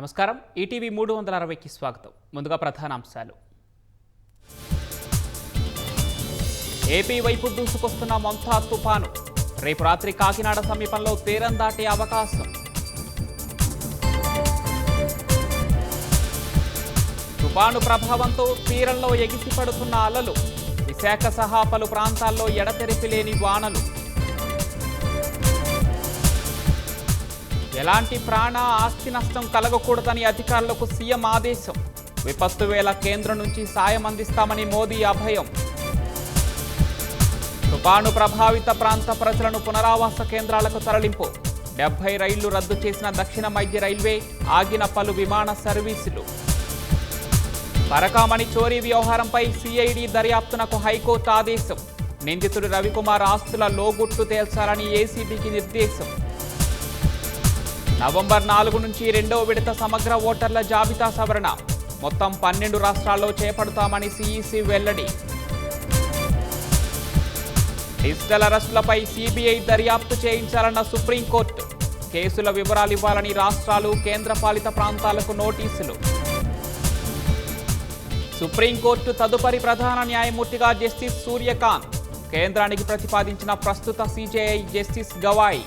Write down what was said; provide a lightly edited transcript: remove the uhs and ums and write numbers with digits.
నమస్కారం. ఈటీవీ 360కి స్వాగతం. ముందుగా ప్రధానాంశాలు. ఏపీ వైపు దూసుకొస్తున్న మంతా తుపాను. రేపు రాత్రి కాకినాడ సమీపంలో తీరం దాటే అవకాశం. తుపాను ప్రభావంతో తీరంలో ఎగిసిపడుతున్న అలలు. విశాఖ సహా పలు ప్రాంతాల్లో ఎడతెరిపి లేని వానలు. ఎలాంటి ప్రాణ ఆస్తి నష్టం కలగకూడదని అధికారులకు సీఎం ఆదేశం. విపత్తు వేళ కేంద్రం నుంచి సాయం అందిస్తామని మోదీ అభయం. తుపాను ప్రభావిత ప్రాంత ప్రజలను పునరావాస కేంద్రాలకు తరలింపు. 70 రైళ్లు రద్దు చేసిన దక్షిణ మధ్య రైల్వే, ఆగిన పలు విమాన సర్వీసులు. పరకామణి చోరీ వ్యవహారంపై సిఐడి దర్యాప్తునకు హైకోర్టు ఆదేశం. నిందితుడు రవికుమార్ ఆస్తుల లోగుట్లు తేల్చాలని ఏసీబీకి నిర్దేశం. నవంబర్ 4 నుంచి 2వ విడత సమగ్ర ఓటర్ల జాబితా సవరణ. మొత్తం 12 రాష్ట్రాల్లో చేపడతామని సిఈసి వెల్లడి. డిజిటల్ అరెస్టులపై సిబిఐ దర్యాప్తు చేయించాలన్న సుప్రీంకోర్టు. కేసుల వివరాలు ఇవ్వాలని రాష్ట్రాలు, కేంద్రపాలిత ప్రాంతాలకు నోటీసులు. సుప్రీంకోర్టు తదుపరి ప్రధాన న్యాయమూర్తిగా జస్టిస్ సూర్యకాంత్. కేంద్రానికి ప్రతిపాదించిన ప్రస్తుత సిజేఐ జస్టిస్ గవాయ్.